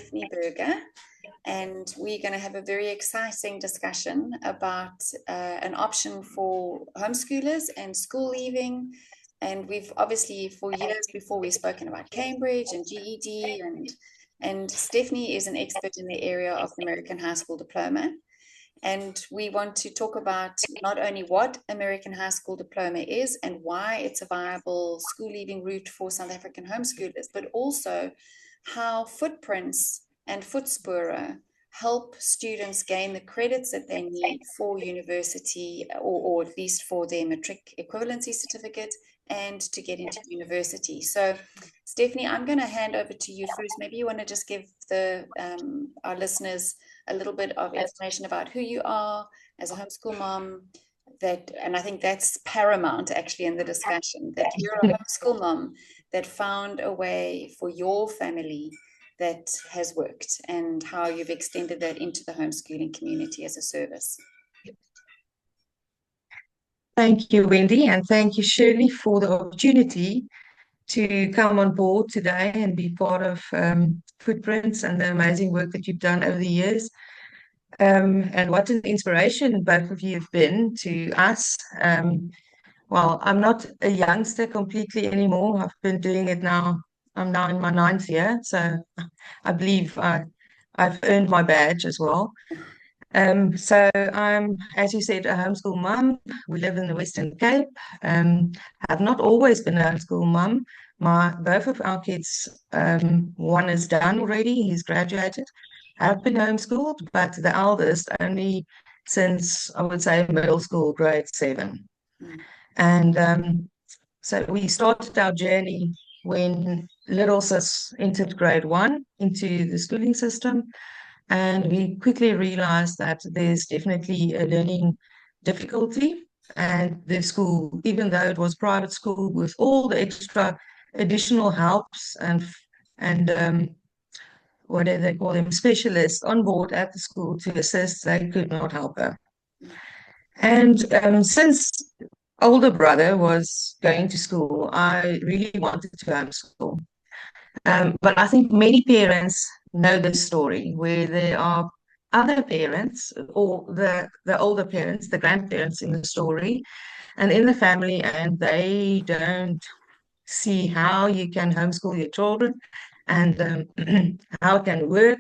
Stephané Burger, and we're going to have a very exciting discussion about an option for homeschoolers and school leaving. And we've obviously for years before we've spoken about Cambridge and GED, and Stephané is an expert in the area of the American High School Diploma. And we want to talk about not only what American High School Diploma is and why it's a viable school leaving route for South African homeschoolers, but also how footprints and Voetspore help students gain the credits that they need for university, or at least for their matric equivalency certificate, and to get into university. So Stephané, I'm going to hand over to you first. Maybe you want to just give our listeners a little bit of information about who you are as a homeschool mom, and I think that's paramount actually in the discussion, that you're a homeschool mom that found a way for your family that has worked, and how you've extended that into the homeschooling community as a service. Thank you, Wendy, and thank you, Shirley, for the opportunity to come on board today and be part of Footprints and the amazing work that you've done over the years. And what an inspiration both of you have been to us. Well, I'm not a youngster completely anymore. I've been doing it now. I'm now in my 9th year, so I believe I've earned my badge as well. So I'm, as you said, a homeschool mum. We live in the Western Cape. I've not always been a homeschool mum. Both of our kids, one is done already, he's graduated. I've been homeschooled, but the eldest only since, I would say, middle school, grade 7. And so we started our journey when little sis entered grade 1 into the schooling system. And we quickly realized that there's definitely a learning difficulty. And the school, even though it was private school with all the extra additional helps and what do they call them, specialists on board at the school to assist, they could not help her. And since older brother was going to school, I really wanted to homeschool. But I think many parents know this story, where there are other parents, or the older parents, the grandparents in the story and in the family, and they don't see how you can homeschool your children, and how it can work,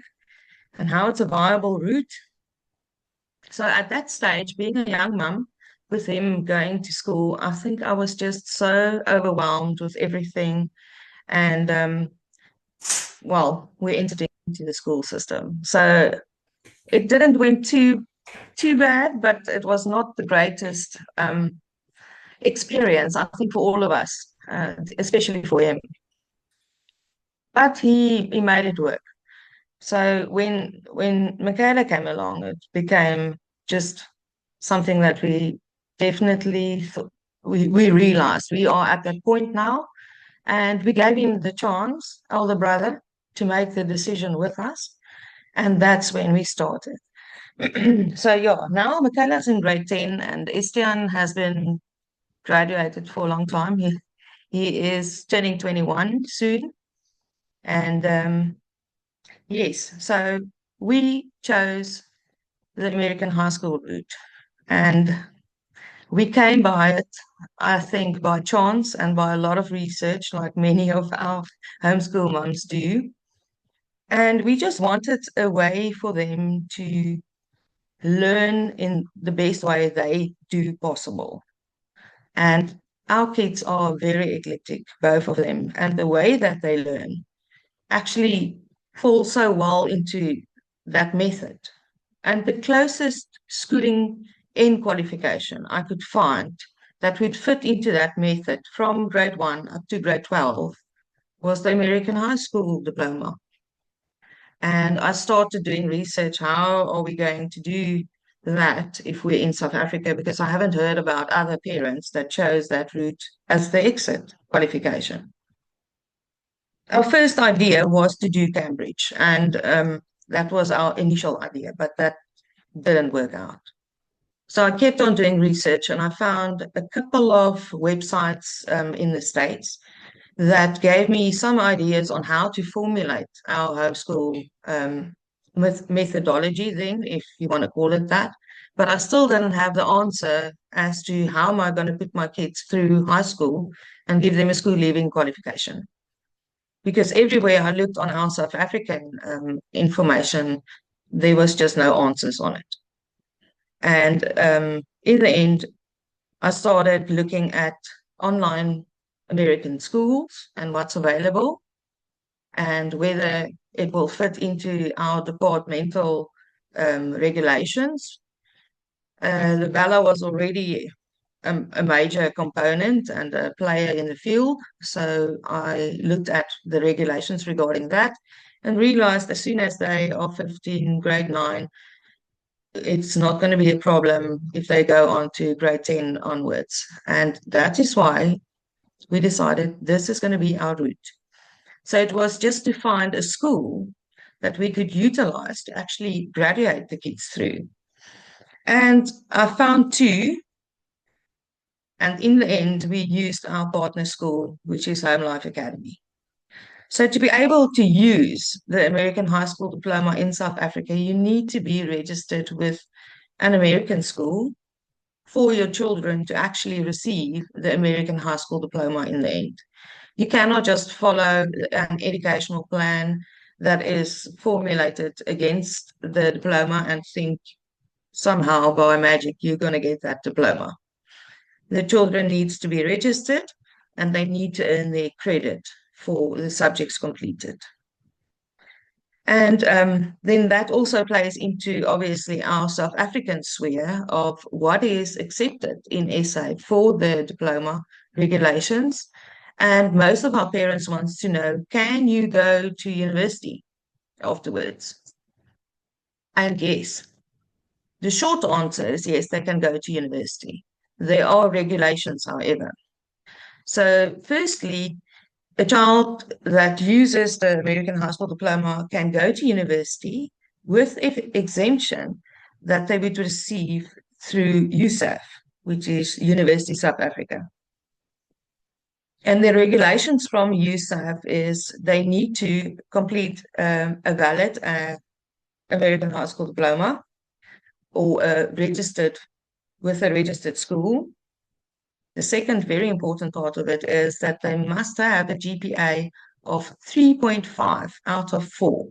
and how it's a viable route. So at that stage, being a young mum with him going to school, I think I was just so overwhelmed with everything. And well, we entered into the school system. So it didn't went too bad, but it was not the greatest experience, I think, for all of us, especially for him. But he made it work. So when Michaela came along, it became just something that we definitely we realized we are at that point now, and we gave him the chance, older brother, to make the decision with us, and that's when we started. So yeah, now Michaela's in grade 10, and Estienne has been graduated for a long time. He is turning 21 soon, and yes, so we chose the American high school route, and we came by it, I think, by chance and by a lot of research, like many of our homeschool moms do. And we just wanted a way for them to learn in the best way they do possible. And our kids are very eclectic, both of them, and the way that they learn actually falls so well into that method. And the closest schooling end qualification I could find that would fit into that method from grade 1 up to grade 12 was the American High School Diploma. And I started doing research. How are we going to do that if we're in South Africa? Because I haven't heard about other parents that chose that route as the exit qualification. Our first idea was to do Cambridge, and that was our initial idea, but that didn't work out. So I kept on doing research, and I found a couple of websites in the States that gave me some ideas on how to formulate our homeschool methodology, then, if you want to call it that. But I still didn't have the answer as to how am I going to put my kids through high school and give them a school leaving qualification. Because everywhere I looked on our South African information, there was just no answers on it. And in the end, I started looking at online American schools and what's available and whether it will fit into our departmental regulations. The Bella was already a major component and a player in the field, so I looked at the regulations regarding that and realized as soon as they are 15, grade 9, it's not going to be a problem if they go on to grade 10 onwards. And that is why we decided this is going to be our route. So it was just to find a school that we could utilize to actually graduate the kids through. And I found two. And in the end, we used our partner school, which is Home Life Academy. So to be able to use the American High School Diploma in South Africa, you need to be registered with an American school for your children to actually receive the American High School Diploma in the end. You cannot just follow an educational plan that is formulated against the diploma and think somehow by magic you're going to get that diploma. The children needs to be registered and they need to earn their credit for the subjects completed. And then that also plays into obviously our South African sphere of what is accepted in SA for the diploma regulations. And most of our parents want to know, can you go to university afterwards? And yes, the short answer is yes, they can go to university. There are regulations, however. So firstly, a child that uses the American High School Diploma can go to university with exemption that they would receive through USAF, which is University South Africa. And the regulations from USAF is they need to complete a valid American High School Diploma or registered with a registered school. The second very important part of it is that they must have a GPA of 3.5 out of 4.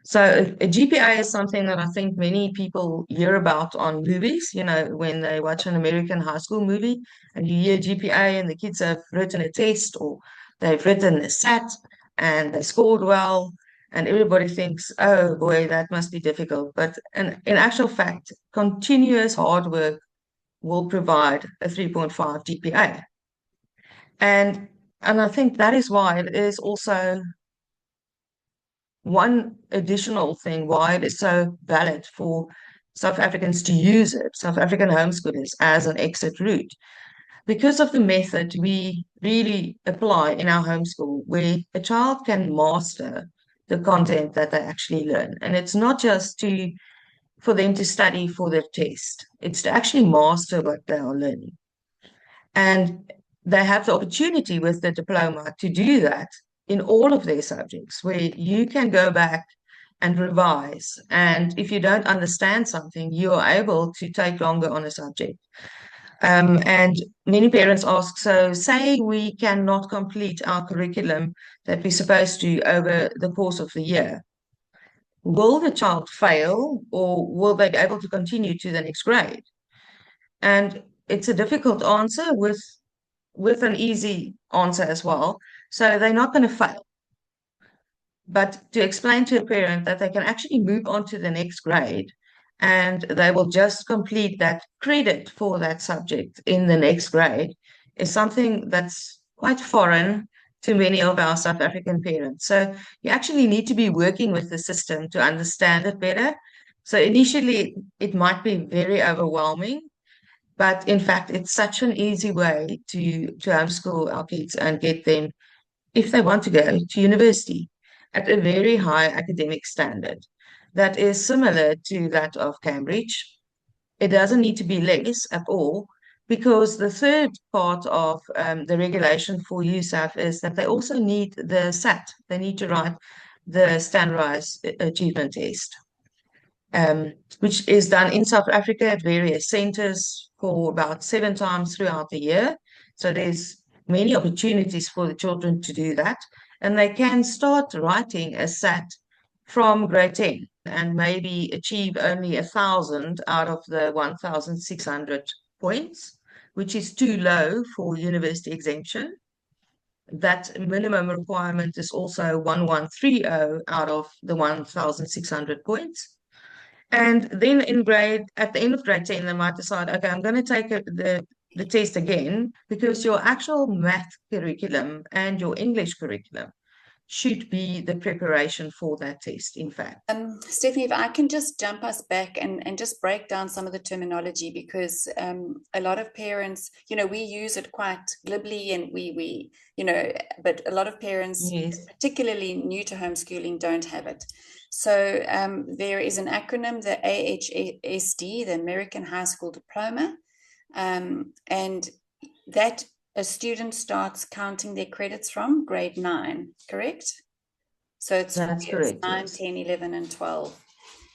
So a GPA is something that I think many people hear about on movies, you know, when they watch an American high school movie and you hear GPA and the kids have written a test or they've written a SAT and they scored well and everybody thinks, oh boy, that must be difficult. But in actual fact, continuous hard work will provide a 3.5 GPA. And I think that is why it is also one additional thing why it is so valid for South Africans to use it, South African homeschoolers, as an exit route. Because of the method we really apply in our homeschool, where a child can master the content that they actually learn. And it's not just for them to study for their test. It's to actually master what they are learning. And they have the opportunity with the diploma to do that in all of their subjects, where you can go back and revise. And if you don't understand something, you are able to take longer on a subject. And many parents ask, so say we cannot complete our curriculum that we're supposed to over the course of the year. Will the child fail or will they be able to continue to the next grade? And it's a difficult answer with an easy answer as well. So they're not going to fail. But to explain to a parent that they can actually move on to the next grade and they will just complete that credit for that subject in the next grade is something that's quite foreign to many of our South African parents. So you actually need to be working with the system to understand it better. So initially, it might be very overwhelming, but in fact, it's such an easy way to homeschool our kids and get them, if they want to go to university, at a very high academic standard that is similar to that of Cambridge. It doesn't need to be less at all, because the third part of the regulation for USAF is that they also need the SAT. They need to write the standardized achievement test, which is done in South Africa at various centers for about 7 times throughout the year. So there's many opportunities for the children to do that. And they can start writing a SAT from grade 10 and maybe achieve only 1,000 out of the 1,600 points, which is too low for university exemption. That minimum requirement is also 1,130 out of the 1,600 points. And then at the end of grade 10, they might decide, okay, I'm going to take the test again because your actual math curriculum and your English curriculum should be the preparation for that test, in fact. Stephané, if I can just jump us back and just break down some of the terminology, because a lot of parents, we use it quite glibly and we but a lot of parents, Yes. particularly new to homeschooling, don't have it. So there is an acronym, the AHSD, the American High School Diploma, and that a student starts counting their credits from grade 9, correct? So it's That's correct, 9, yes. 10, 11, and 12.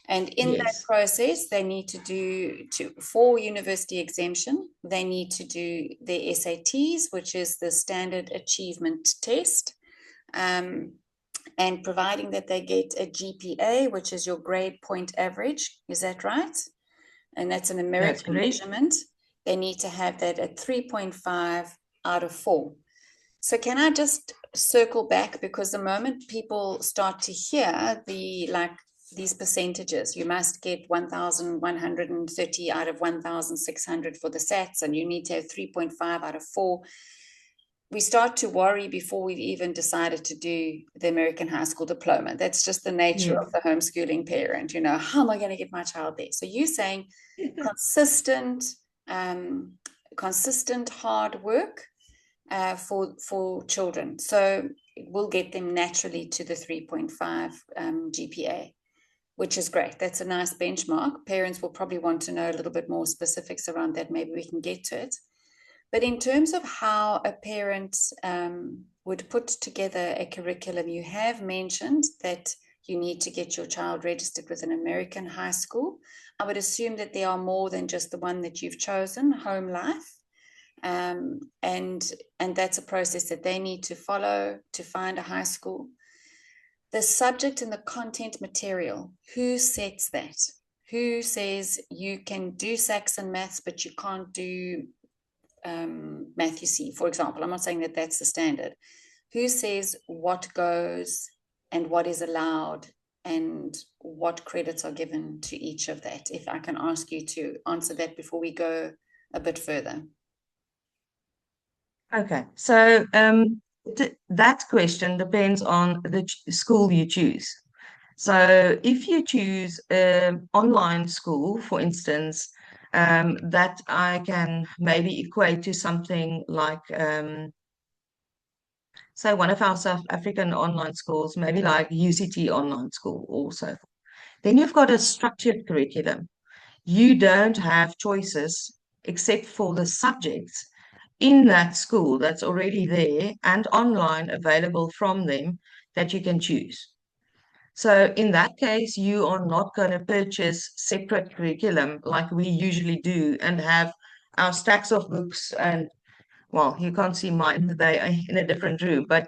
And in that Yes. process, they need for university exemption, they need to do their SATs, which is the Standard Achievement Test. And providing that they get a GPA, which is your grade point average. Is that right? And that's an American measurement. They need to have that at 3.5 out of 4. So can I just circle back, because the moment people start to hear these percentages, you must get 1,130 out of 1,600 for the SATs, and you need to have 3.5 out of 4. We start to worry before we've even decided to do the American High School Diploma. That's just the nature of the homeschooling parent. How am I going to get my child there? So you're saying consistent hard work for children. So we'll get them naturally to the 3.5 GPA, which is great. That's a nice benchmark. Parents will probably want to know a little bit more specifics around that. Maybe we can get to it. But in terms of how a parent would put together a curriculum, you have mentioned that you need to get your child registered with an American high school. I would assume that there are more than just the one that you've chosen, Home Life. And that's a process that they need to follow to find a high school. The subject and the content material, who sets that? Who says you can do Saxon maths, but you can't do Matthew C, for example? I'm not saying that that's the standard. Who says what goes and what is allowed and what credits are given to each of that? If I can ask you to answer that before we go a bit further. Okay, so that question depends on the school you choose. So if you choose an online school, for instance, that I can maybe equate to something like, say, one of our South African online schools, maybe like UCT online school also. Then you've got a structured curriculum. You don't have choices except for the subjects in that school that's already there and online available from them that you can choose. So in that case, you are not going to purchase separate curriculum like we usually do and have our stacks of books. And well, you can't see mine, they in a different room, but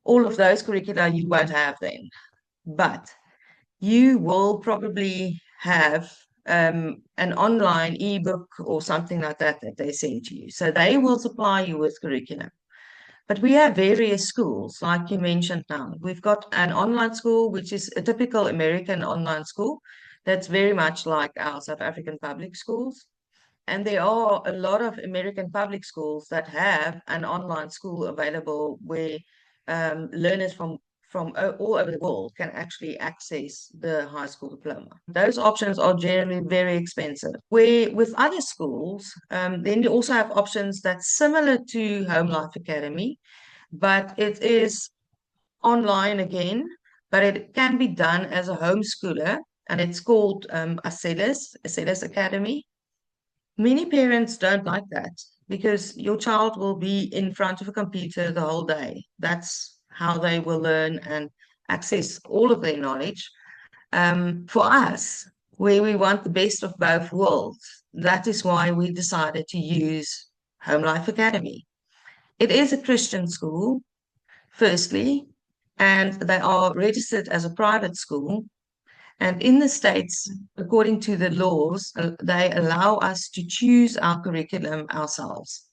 all of those curricula you won't have then. But you will probably have an online ebook or something like that that they send to you. So they will supply you with curriculum. But we have various schools, like you mentioned now. We've got an online school, which is a typical American online school that's very much like our South African public schools. And there are a lot of American public schools that have an online school available where learners from all over the world can actually access the high school diploma. Those options are generally very expensive. Where with other schools, then you also have options that's similar to Home Life Academy, but it is online again, but it can be done as a homeschooler, and it's called Acellus Academy. Many parents don't like that because your child will be in front of a computer the whole day. That's how they will learn and access all of their knowledge. For us, where we want the best of both worlds, that is why we decided to use Home Life Academy. It is a Christian school, firstly, and they are registered as a private school. And in the States, according to the laws, they allow us to choose our curriculum ourselves.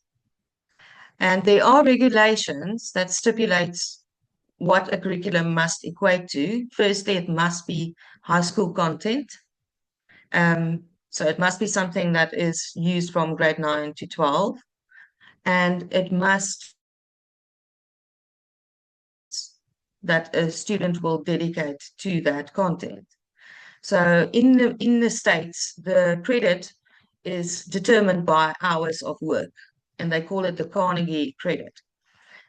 And there are regulations that stipulates what a curriculum must equate to. Firstly, it must be high school content. So it must be something that is used from grade 9 to 12, and it must that a student will dedicate to that content. So in the States, the credit is determined by hours of work, and they call it the Carnegie credit.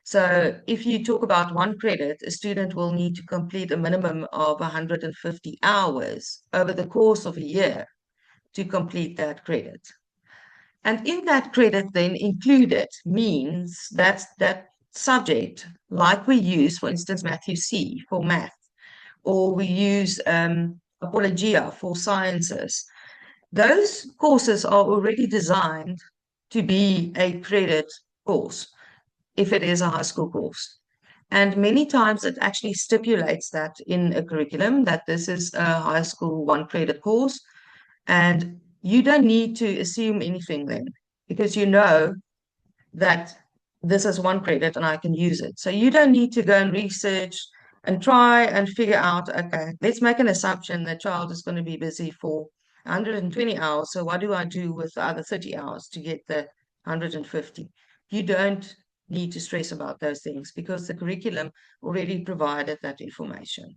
So if you talk about one credit, a student will need to complete a minimum of 150 hours over the course of a year to complete that credit. And in that credit, then included means that that subject, like we use, for instance, Matthew C for math, or we use Apologia for sciences. Those courses are already designed to be a credit course if it is a high school course. And many times it actually stipulates that in a curriculum that this is a high school one credit course. And you don't need to assume anything then because you know that this is one credit and I can use it. So you don't need to go and research and try and figure out, okay, let's make an assumption that child is going to be busy for 120 hours. So what do I do with the other 30 hours to get the 150? You don't need to stress about those things because the curriculum already provided that information.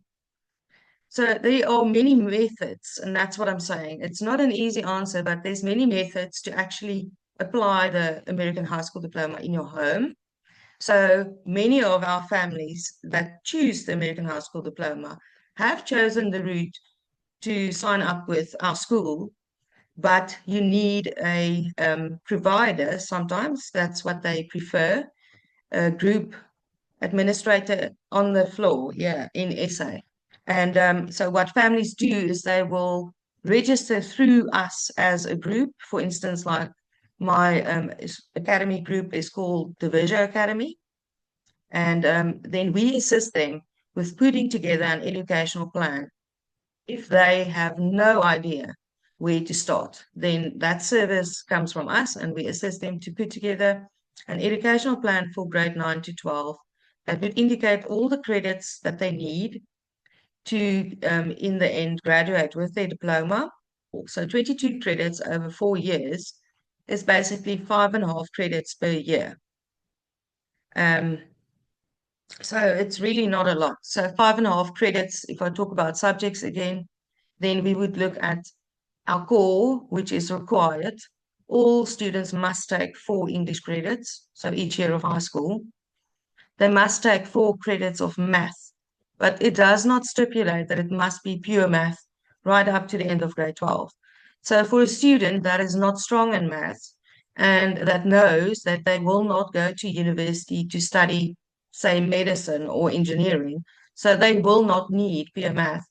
So there are many methods, and that's what I'm saying. It's not an easy answer, but there's many methods to actually apply the American High School Diploma in your home. So many of our families that choose the American High School Diploma have chosen the route to sign up with our school, but you need a provider sometimes. That's what they prefer, a group administrator on the floor, yeah, in SA. And so what families do is they will register through us as a group. For instance, like my academy group is called the Visual Academy. And then we assist them with putting together an educational plan. If they have no idea where to start, then that service comes from us and we assist them to put together an educational plan for grade 9 to 12 that would indicate all the credits that they need to, in the end, graduate with their diploma. So 22 credits over 4 years is basically 5.5 credits per year. So it's really not a lot. So 5.5 credits, if I talk about subjects again, then we would look at our core, which is required. All students must take 4 English credits, so each year of high school. They must take 4 credits of math, but it does not stipulate that it must be pure math right up to the end of grade 12. So for a student that is not strong in math and that knows that they will not go to university to study, say, medicine or engineering, so they will not need pure math,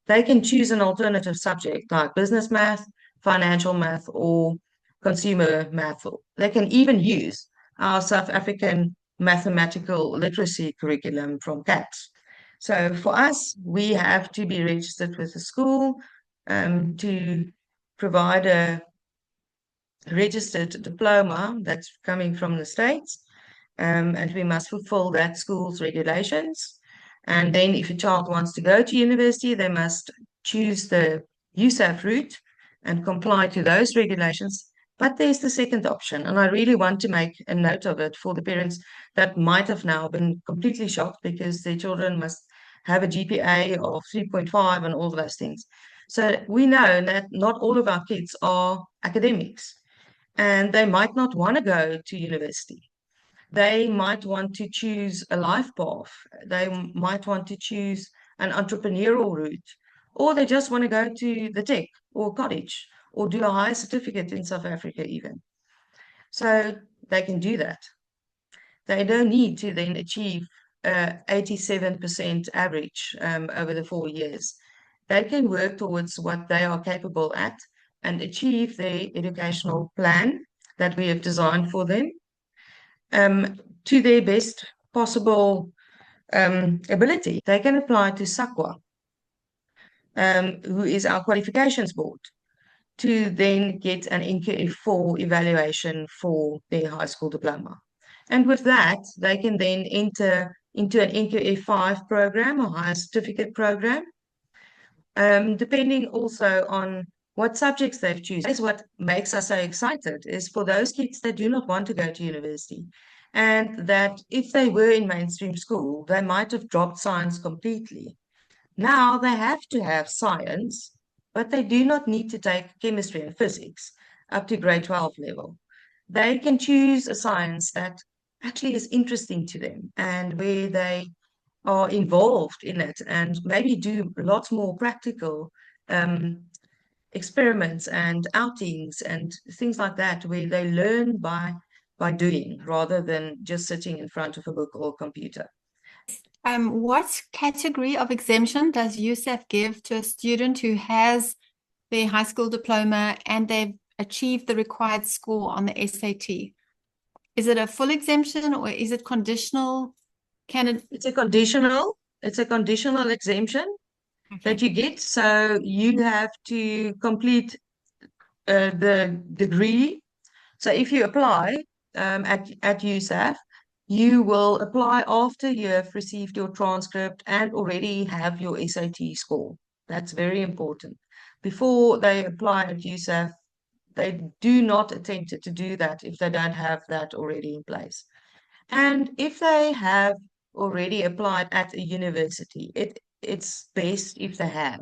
they can choose an alternative subject like business math, financial math, or consumer math. They can even use our South African mathematical literacy curriculum from CAPS. So for us, we have to be registered with the school to provide a registered diploma that's coming from the States, and we must fulfill that school's regulations. And then if a child wants to go to university, they must choose the USAF route and comply to those regulations. But there's the second option, and I really want to make a note of it for the parents that might have now been completely shocked because their children must have a GPA of 3.5 and all of those things. So we know that not all of our kids are academics, and they might not want to go to university. They might want to choose a life path. They might want to choose an entrepreneurial route, or they just want to go to the tech or college or do a higher certificate in South Africa even. So they can do that. They don't need to then achieve 87% average over the 4 years. They can work towards what they are capable at and achieve their educational plan that we have designed for them to their best possible ability. They can apply to SAQA, who is our qualifications board, to then get an NQF4 evaluation for their high school diploma. And with that, they can then enter into an NQF5 program, a higher certificate program, depending also on what subjects they've chosen. That is what makes us so excited, is for those kids that do not want to go to university, and that if they were in mainstream school, they might have dropped science completely. Now they have to have science, but they do not need to take chemistry and physics up to grade 12 level. They can choose a science that actually is interesting to them and where they are involved in it and maybe do lots more practical experiments and outings and things like that, where they learn by doing rather than just sitting in front of a book or computer. What category of exemption does USAF give to a student who has their high school diploma and they've achieved the required score on the SAT? Is it a full exemption or is it conditional? It's a conditional exemption that you get. So you have to complete the degree. So if you apply at USAF, you will apply after you have received your transcript and already have your SAT score. That's very important. Before they apply at USAF, they do not attempt to do that if they don't have that already in place. And if they have already applied at a university, it's best if they have.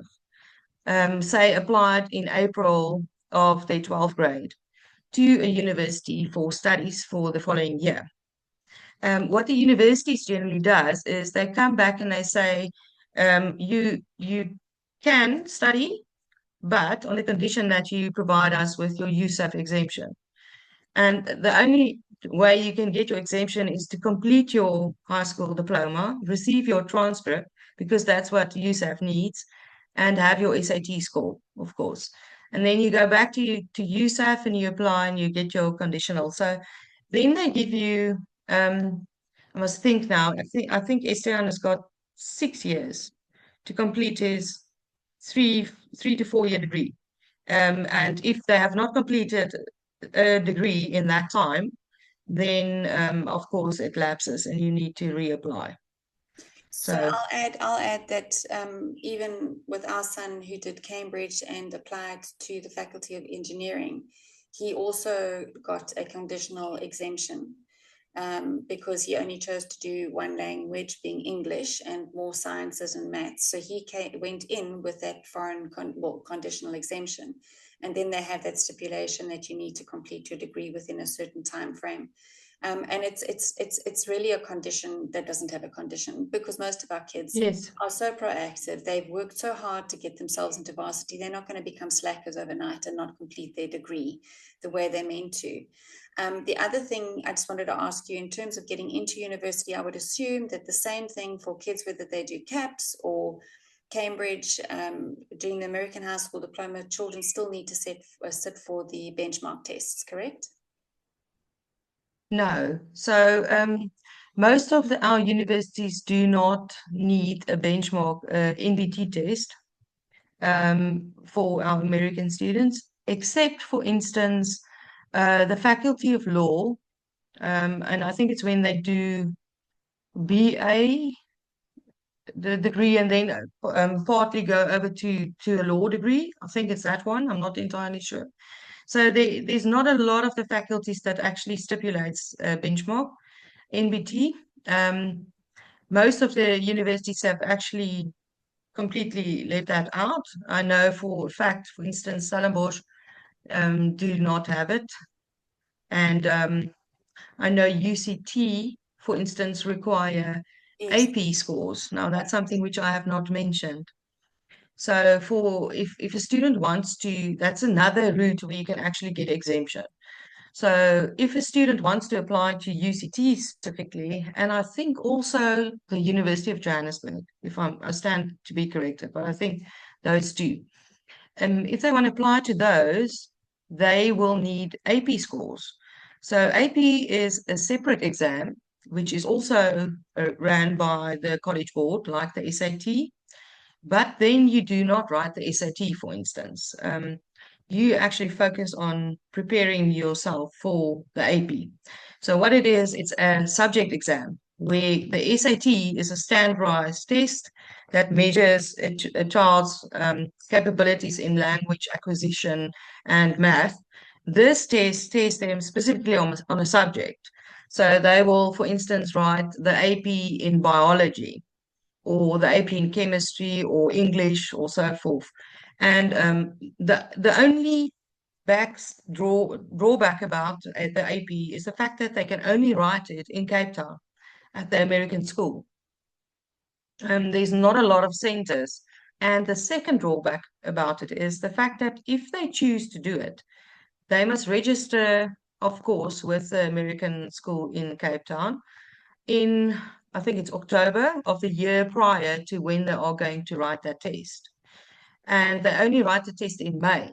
Say applied in April of their 12th grade to a university for studies for the following year. What the universities generally does is they come back and they say, you can study, but on the condition that you provide us with your USAF exemption. And the only way you can get your exemption is to complete your high school diploma, receive your transcript, because that's what USAF needs, and have your SAT score, of course. And then you go back to USAF and you apply and you get your conditional. So then they give you, I must think now, I think Esteban has got 6 years to complete his three to 4 year degree. And if they have not completed a degree in that time, then of course it lapses and you need to reapply. So I'll add that even with our son who did Cambridge and applied to the Faculty of Engineering, he also got a conditional exemption because he only chose to do one language, being English, and more sciences and maths. So he went in with that foreign conditional exemption. And then they have that stipulation that you need to complete your degree within a certain time frame. And it's really a condition that doesn't have a condition, because most of our kids are so proactive. They've worked so hard to get themselves into varsity. They're not going to become slackers overnight and not complete their degree the way they're meant to. The other thing I just wanted to ask you, in terms of getting into university, I would assume that the same thing for kids, whether they do CAPS or Cambridge, doing the American High School Diploma, children still need to sit for the benchmark tests, correct? No. So most of our universities do not need a benchmark NBT test for our American students, except, for instance, the Faculty of Law, and I think it's when they do BA, the degree, and then partly go over to a law degree. I think it's that one. I'm not entirely sure. So there's not a lot of the faculties that actually stipulates benchmark NBT. Most of the universities have actually completely left that out. I know for a fact, for instance, Stellenbosch do not have it. And I know UCT, for instance, require AP scores. Now, that's something which I have not mentioned. So if a student wants to, that's another route where you can actually get exemption. So if a student wants to apply to UCT specifically, and I think also the University of Johannesburg, I stand to be corrected, but I think those two. If they want to apply to those, they will need AP scores. So AP is a separate exam, which is also ran by the College Board, like the SAT. But then you do not write the SAT, for instance. You actually focus on preparing yourself for the AP. So what it is, it's a subject exam where the SAT is a standardized test that measures a child's capabilities in language acquisition and math. This test tests them specifically on a subject. So they will, for instance, write the AP in biology or the AP in chemistry or English or so forth. And the only drawback about the AP is the fact that they can only write it in Cape Town at the American school. There's not a lot of centers. And the second drawback about it is the fact that if they choose to do it, they must register, of course, with the American school in Cape Town in, I think it's October of the year prior to when they are going to write that test. And they only write the test in May.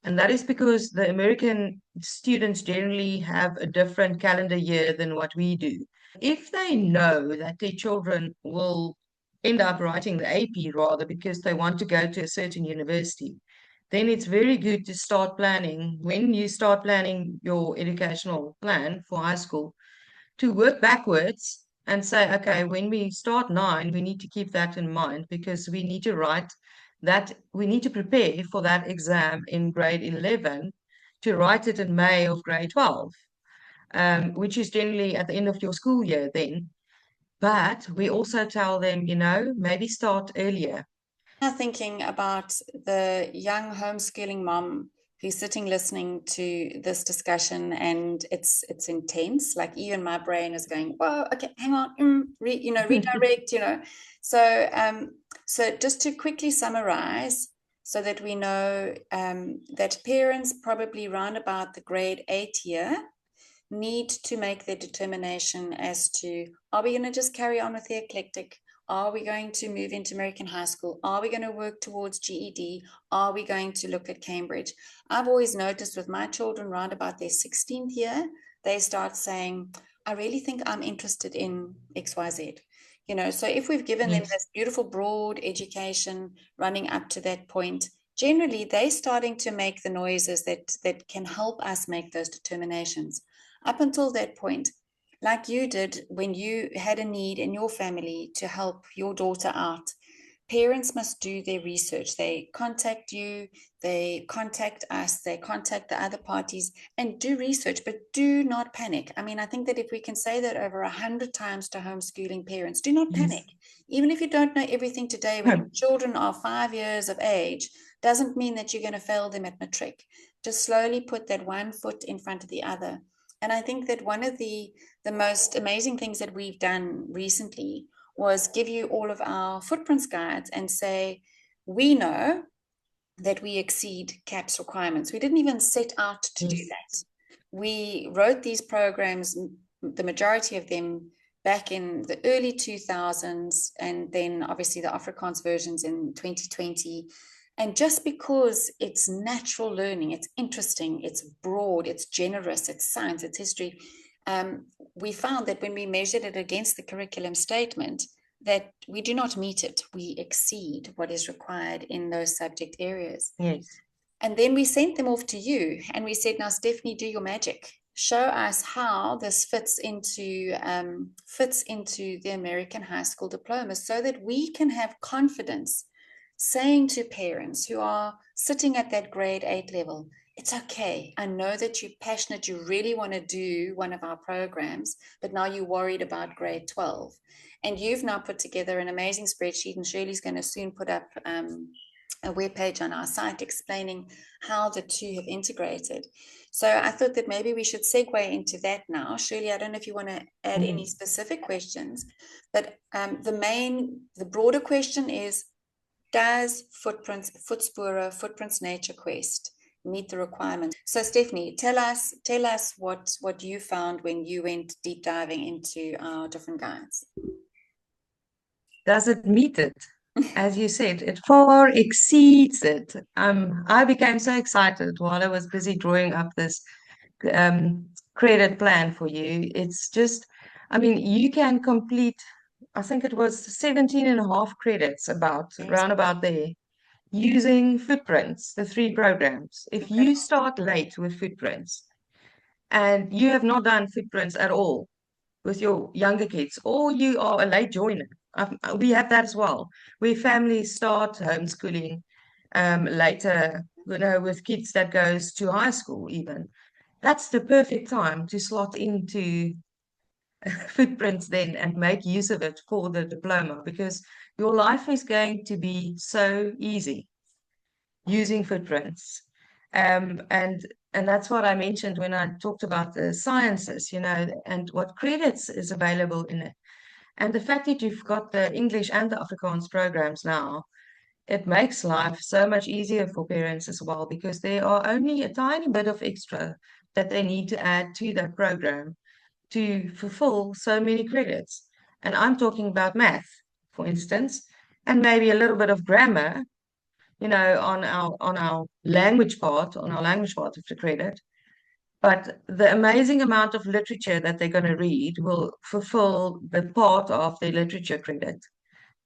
And that is because the American students generally have a different calendar year than what we do. If they know that their children will end up writing the AP rather because they want to go to a certain university, then it's very good to start planning. When you start planning your educational plan for high school, to work backwards and say, okay, when we start 9, we need to keep that in mind because we need to write that, we need to prepare for that exam in grade 11 to write it in May of grade 12, which is generally at the end of your school year then. But we also tell them, maybe start earlier. Thinking about the young homeschooling mom who's sitting listening to this discussion, and it's intense. Like even my brain is going, whoa, okay, hang on, redirect, So just to quickly summarize, so that we know that parents probably round about the grade 8 year need to make their determination as to, are we going to just carry on with the eclectic? Are we going to move into American high school? Are we going to work towards GED? Are we going to look at Cambridge? I've always noticed with my children around about their 16th year, they start saying, I really think I'm interested in XYZ. So if we've given them this beautiful broad education running up to that point, generally they're starting to make the noises that can help us make those determinations. Up until that point, like you did when you had a need in your family to help your daughter out, parents must do their research. They contact you, they contact us, they contact the other parties and do research, but do not panic. I mean, I think that if we can say that over 100 times to homeschooling parents, do not panic. Even if you don't know everything today, when your children are 5 years of age, doesn't mean that you're going to fail them at matric. Just slowly put that one foot in front of the other. And I think that one of the most amazing things that we've done recently was give you all of our footprints guides and say, we know that we exceed CAPS requirements. We didn't even set out to do that. We wrote these programs, the majority of them back in the early 2000s, and then obviously the Afrikaans versions in 2020. And just because it's natural learning, it's interesting, it's broad, it's generous, it's science, it's history, we found that when we measured it against the curriculum statement, that we do not meet it. We exceed what is required in those subject areas. Yes. And then we sent them off to you and we said, now, Stephané, do your magic. Show us how this fits into the American High School Diploma so that we can have confidence saying to parents who are sitting at that grade 8 level, it's okay. I know that you're passionate. You really want to do one of our programs, but now you're worried about grade 12. And you've now put together an amazing spreadsheet, and Shirley's going to soon put up a webpage on our site explaining how the two have integrated. So I thought that maybe we should segue into that now. Shirley, I don't know if you want to add any specific questions, but the broader question is, does Voetspore Nature Quest meet the requirements? So Stephané, tell us what you found when you went deep diving into our different guides. Does it meet it? As you said, it far exceeds it. I became so excited while I was busy drawing up this credit plan for you. It's just, I mean, you can complete, I think it was 17.5 credits round about there, using Footprints, the 3 programs. If you start late with Footprints and you have not done Footprints at all with your younger kids, or you are a late joiner, we have that as well, where families start homeschooling later, with kids that goes to high school even. That's the perfect time to slot into Footprints then and make use of it for the diploma, because your life is going to be so easy using Footprints. And that's what I mentioned when I talked about the sciences, and what credits is available in it. And the fact that you've got the English and the Afrikaans programs now, it makes life so much easier for parents as well, because there are only a tiny bit of extra that they need to add to that program to fulfill so many credits. And I'm talking about math, for instance, and maybe a little bit of grammar, on our language part, of the credit. But the amazing amount of literature that they're going to read will fulfill the part of their literature credit.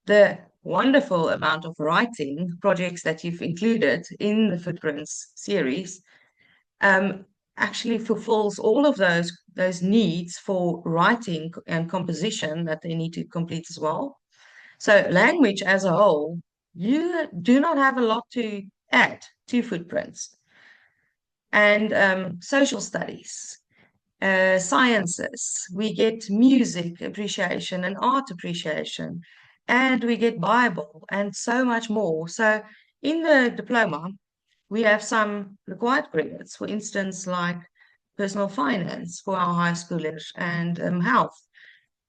The wonderful amount of writing projects that you've included in the Footprints series actually fulfills all of those needs for writing and composition that they need to complete as well. So language as a whole, you do not have a lot to add to Footprints. And social studies, sciences, we get music appreciation and art appreciation, and we get Bible and so much more. So in the diploma, we have some required credits, for instance, like personal finance for our high schoolers and health.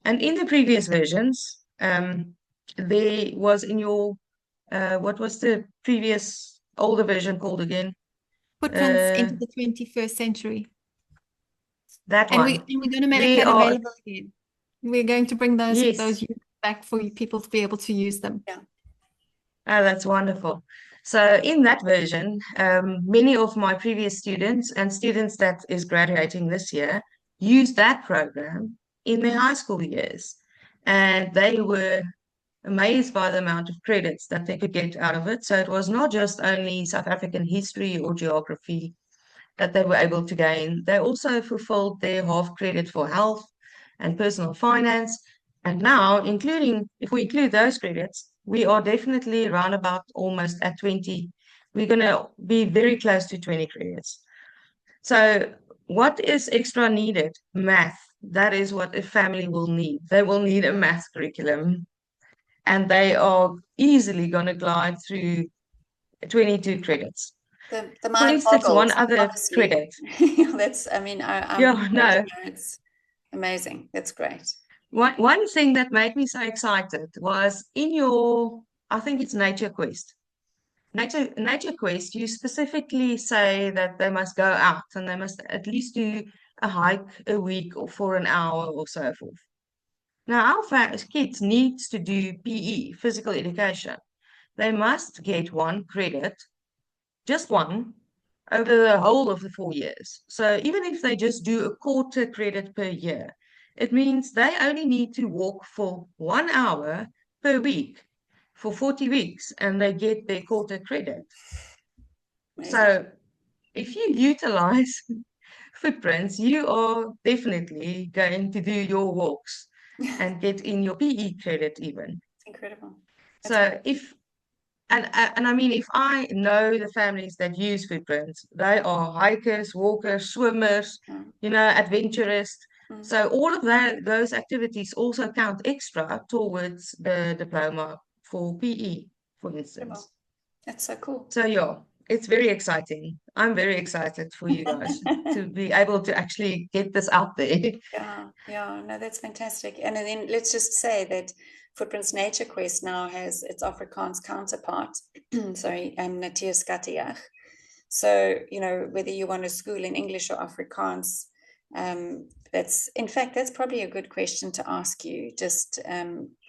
And in the previous versions, there was in your, what was the previous older version called again? Footprints into the 21st century. That and one. we're going to make that available again. We're going to bring those units back for you people to be able to use them. Yeah. Oh, that's wonderful. So in that version, many of my previous students and students that is graduating this year used that program in their high school years. And they were amazed by the amount of credits that they could get out of it. So it was not just only South African history or geography that they were able to gain. They also fulfilled their half credit for health and personal finance. And now, if we include those credits, we are definitely around about almost at 20. We're going to be very close to 20 credits. So what is extra needed? Math. That is what a family will need. They will need a math curriculum. And they are easily going to glide through 22 credits. The mind For instance, boggles, one other honestly. credit. That's, I mean, it's amazing. That's great. One thing that made me so excited was in your, I think it's Nature Quest. Nature Quest, you specifically say that they must go out and they must at least do a hike a week or for an hour or so forth. Now, our kids need to do PE, physical education. They must get 1 credit, just 1, over the whole of the 4 years. So even if they just do a quarter credit per year, it means they only need to walk for 1 hour per week for 40 weeks and they get their quarter credit. Amazing. So if you utilize Footprints, you are definitely going to do your walks and get in your PE credit even. It's incredible. So I mean, if I know the families that use Footprints, they are hikers, walkers, swimmers, adventurous. So all of those activities also count extra towards the diploma for PE, for instance. That's so cool. So yeah, it's very exciting. I'm very excited for you guys to be able to actually get this out there. Yeah, no, that's fantastic. And then let's just say that Footprints Nature Quest now has its Afrikaans counterpart, sorry, Natuurskattejag. So, you know, whether you want to school in English or Afrikaans, that's probably a good question to ask you, just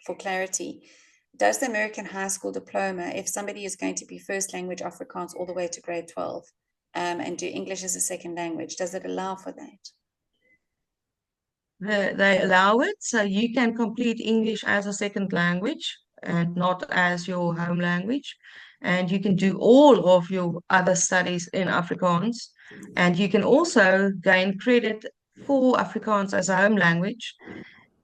for clarity. Does the American High School Diploma, if somebody is going to be first language Afrikaans all the way to grade 12, and do English as a second language, does it allow for that? They allow it, so you can complete English as a second language and not as your home language. And you can do all of your other studies in Afrikaans. And you can also gain credit for Afrikaans as a home language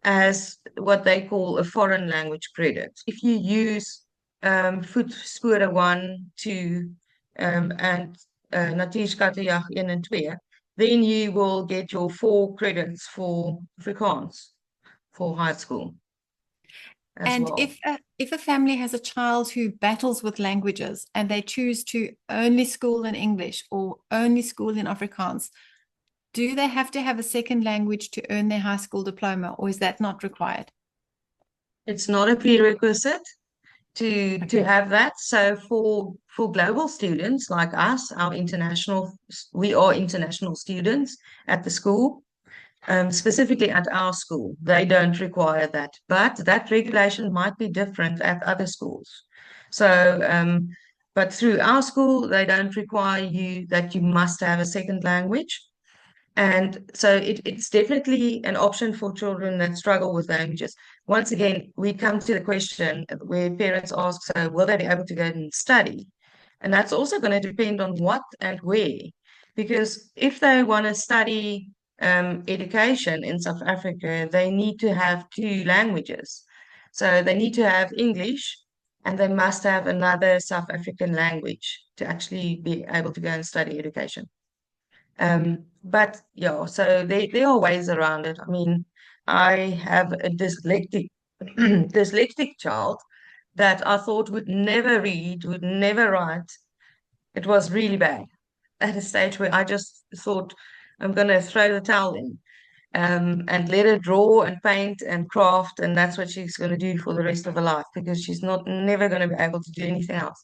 as what they call a foreign language credit. If you use Voetspore 1, 2, and Natuurskattejag 1 and 2, then you will get your 4 credits for Afrikaans for high school as And well. if a family has a child who battles with languages and they choose to only school in English or only school in Afrikaans, do they have to have a second language to earn their high school diploma, or is that not required? It's not a prerequisite to have that. So for global students like us, we are international students at the school. Specifically at our school, they don't require that, but that regulation might be different at other schools. So, but through our school, they don't require that you must have a second language. And so it's definitely an option for children that struggle with languages. Once again, we come to the question where parents ask, so will they be able to go and study? And that's also going to depend on what and where. Because if they want to study education in South Africa, they need to have 2 languages. So they need to have English and they must have another South African language to actually be able to go and study education. But yeah, so there are ways around it. I mean, I have a dyslexic child that I thought would never read, would never write. It was really bad at a stage where I just thought I'm going to throw the towel in, and let her draw and paint and craft, and that's what she's going to do for the rest of her life because she's never going to be able to do anything else.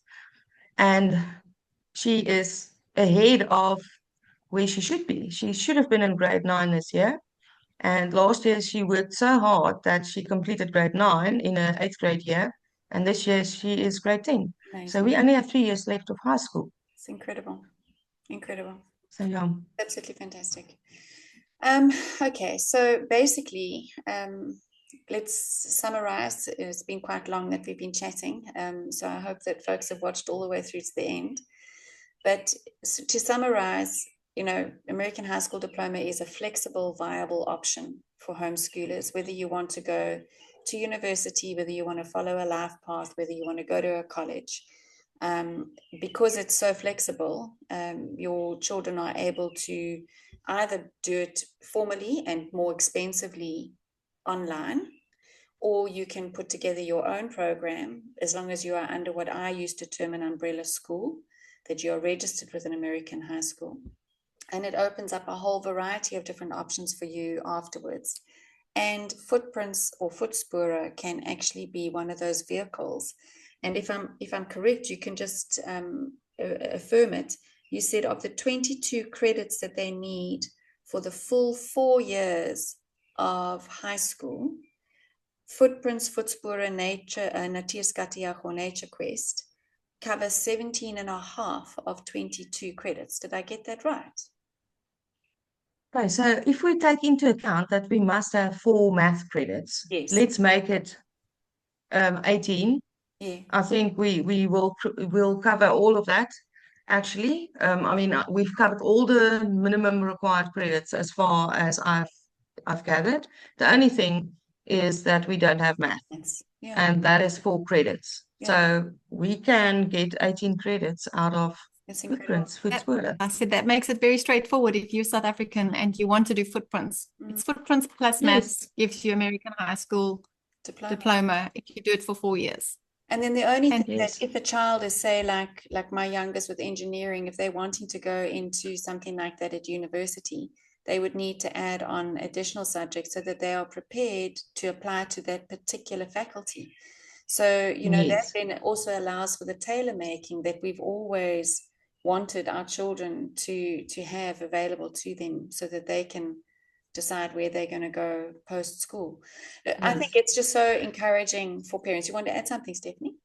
And she is ahead of where she should be. She should have been in grade 9 this year. And last year she worked so hard that she completed grade 9 in her 8th grade year. And this year she is grade 10. Amazing. So we only have 3 years left of high school. It's incredible. Incredible. So yeah. Absolutely fantastic. Okay, so basically, let's summarize. It's been quite long that we've been chatting. So I hope that folks have watched all the way through to the end. But to summarize, you know, American High School Diploma is a flexible, viable option for homeschoolers, whether you want to go to university, whether you want to follow a life path, whether you want to go to a college. Because it's so flexible, your children are able to either do it formally and more expensively online, or you can put together your own program as long as you are under what I used to term an umbrella school, that you are registered with an American high school. And it opens up a whole variety of different options for you afterwards. And Footprints or Voetspore can actually be one of those vehicles. And if I'm correct, you can just affirm it. You said of the 22 credits that they need for the full 4 years of high school, Footprints, Voetspore, Natuurskattejag or Nature Quest cover 17.5 of 22 credits. Did I get that right? Okay, so if we take into account that we must have 4 math credits, yes, let's make it 18. Yeah. I think we'll cover all of that. Actually, I mean, we've covered all the minimum required credits as far as I've gathered. The only thing is that we don't have math, Yeah. and that is 4 credits. Yeah. So we can get 18 credits out of Footprints, Voetspore. I said that makes it very straightforward. If you're South African and you want to do Footprints, it's Footprints plus maths gives you American High School diploma if you do it for 4 years. And then the only thing Yes. that if a child is, say, like my youngest with engineering, if they're wanting to go into something like that at university, they would need to add on additional subjects so that they are prepared to apply to that particular faculty. So, you know, that Yes. then also allows for the tailor making that we've always wanted our children to have available to them so that they can decide where they're going to go post school. I think Yes. it's just so encouraging for parents. You want to add something, Stephané?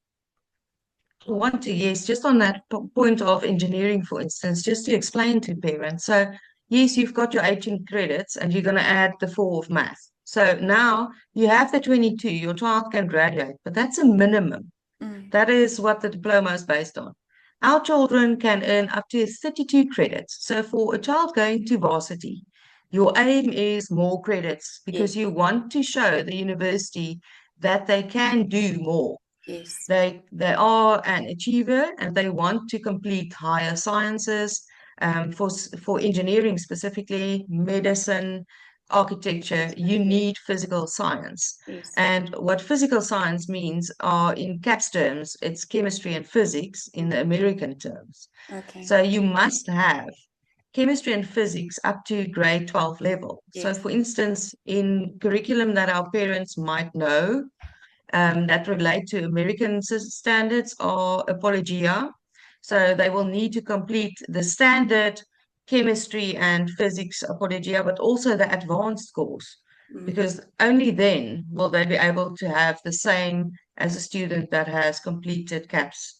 I want to, yes, just on that point of engineering, for instance, just to explain to parents. So, yes, you've got your 18 credits and you're going to add the 4 of math. So now you have the 22, your child can graduate, but that's a minimum. That is what the diploma is based on. Our children can earn up to 32 credits. So for a child going to varsity, your aim is more credits because Yes, you want to show the university that they can do more. yes, They are an achiever and they want to complete higher sciences, for engineering specifically, medicine, architecture, you need physical science. yes. And what physical science means are in CAPS terms, it's chemistry and physics in the American terms. Okay. So you must have chemistry and physics up to grade 12 level. So Yes. for instance, in curriculum that our parents might know, that relate to American standards or apologia. So they will need to complete the standard chemistry and physics apologia, but also the advanced course, because only then will they be able to have the same as a student that has completed CAPS.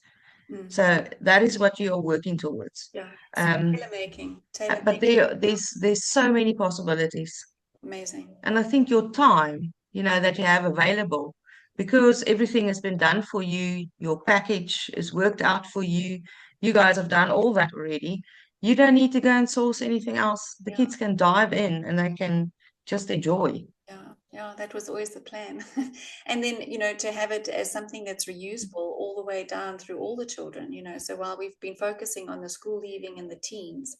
So that is what you are working towards. Yeah. So Um, tailor making, but there's so many possibilities. amazing. And I think your time, that you have available, because everything has been done for you, your package is worked out for you, you guys have done all that already. You don't need to go and source anything else. The Yeah. kids can dive in and they can just enjoy. Yeah, that was always the plan. And then, to have it as something that's reusable all the way down through all the children, so while we've been focusing on the school leaving and the teens,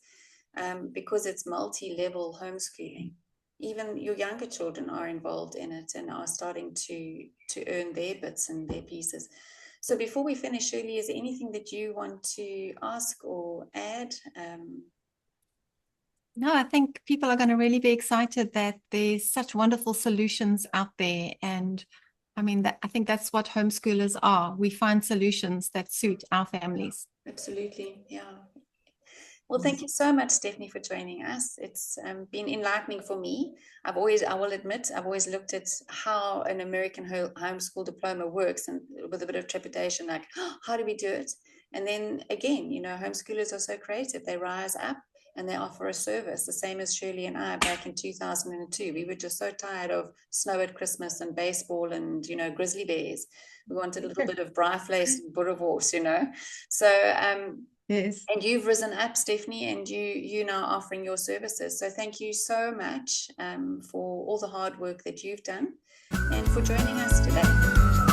because it's multi-level homeschooling, even your younger children are involved in it and are starting to earn their bits and their pieces. So before we finish, Shirley, is there anything that you want to ask or add? No, I think people are going to really be excited that there's such wonderful solutions out there. And I mean, I think that's what homeschoolers are. We find solutions that suit our families. Absolutely. Yeah. Well, thank you so much, Stephané, for joining us. It's been enlightening for me. I will admit, I've always looked at how an American homeschool diploma works and with a bit of trepidation, like, how do we do it? And then again, homeschoolers are so creative. They rise up and they offer a service, the same as Shirley and I back in 2002. We were just so tired of snow at Christmas and baseball and, grizzly bears. We wanted a little bit of Bryflace and Boerewors, So, Yes. and you've risen up, Stephané, and you now offering your services. So thank you so much for all the hard work that you've done and for joining us today.